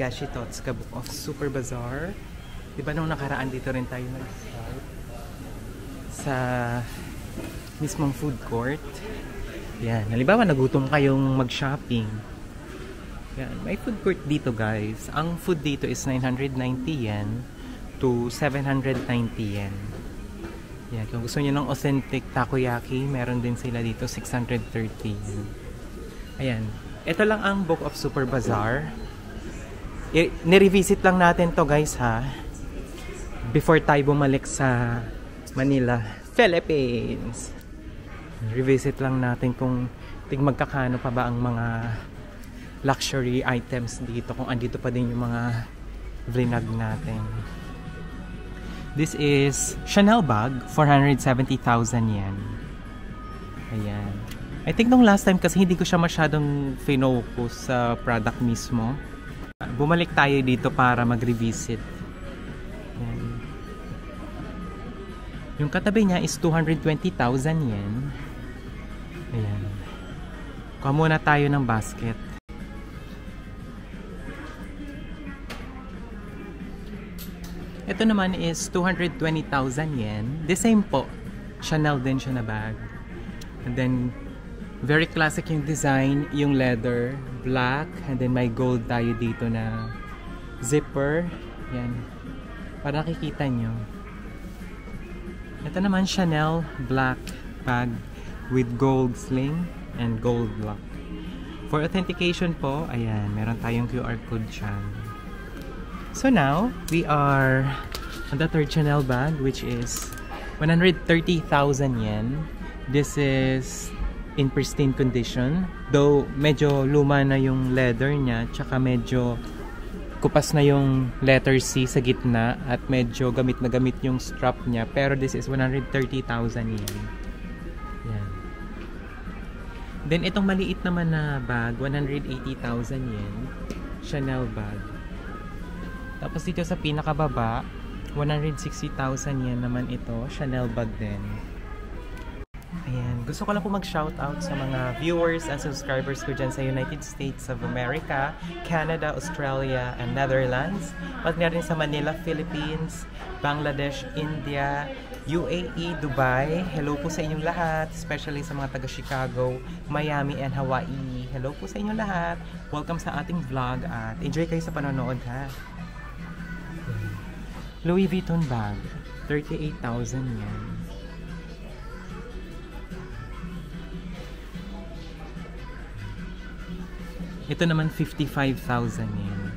Gashi Totsuka Book of Super Bazaar. Diba nung nakaraan dito rin tayo nag-start sa mismong food court. Yan, halimbawa nagutom kayong mag-shopping. Yan, may food court dito guys. Ang food dito is 990 yen to 790 yen. Yan, kung gusto niyo ng authentic takoyaki, meron din sila dito 630 yen. Ayan, ito lang ang Book of Super Bazaar. Nirevisit lang natin to guys ha. Before tayo bumalik sa Manila, Philippines. Revisit lang natin kung magkakano pa ba ang mga luxury items dito, kung andito pa din yung mga vlinag natin. This is Chanel bag, 470,000 yen. Ayan. I think nung last time kasi hindi ko siya masyadong focus sa product mismo. Bumalik tayo dito para mag-revisit. Ayan. Yung katabi niya is 220,000 yen. Ayan. Kuha muna tayo ng basket. Ito naman is 220,000 yen. The same po. Chanel din siya na bag. And then, very classic yung design. Yung leather, black. And then may gold tayo dito na zipper. Yan. Para nakikita nyo. Ito naman Chanel black bag with gold sling and gold lock. For authentication po, ayan, meron tayong QR code dyan. So now, we are on the third Chanel bag, which is 130,000 yen. This is in pristine condition. Though, medyo luma na yung leather niya, tsaka medyo kupas na yung letter C sa gitna, at medyo gamit na gamit yung strap niya. Pero this is 130,000 yen. Yan. Then, itong maliit naman na bag, 180,000 yen. Chanel bag. Tapos dito sa pinakababa, 160,000 yen naman ito. Chanel bag din. Ayan. Gusto ko lang po mag-shoutout sa mga viewers and subscribers ko dyan sa United States of America, Canada, Australia, and Netherlands. Pag na rin sa Manila, Philippines, Bangladesh, India, UAE, Dubai. Hello po sa inyong lahat, especially sa mga taga-Chicago, Miami, and Hawaii. Hello po sa inyong lahat. Welcome sa ating vlog at enjoy kayo sa panonood ha. Louis Vuitton bag, 38,000 yen. Ito naman 55,000 yen.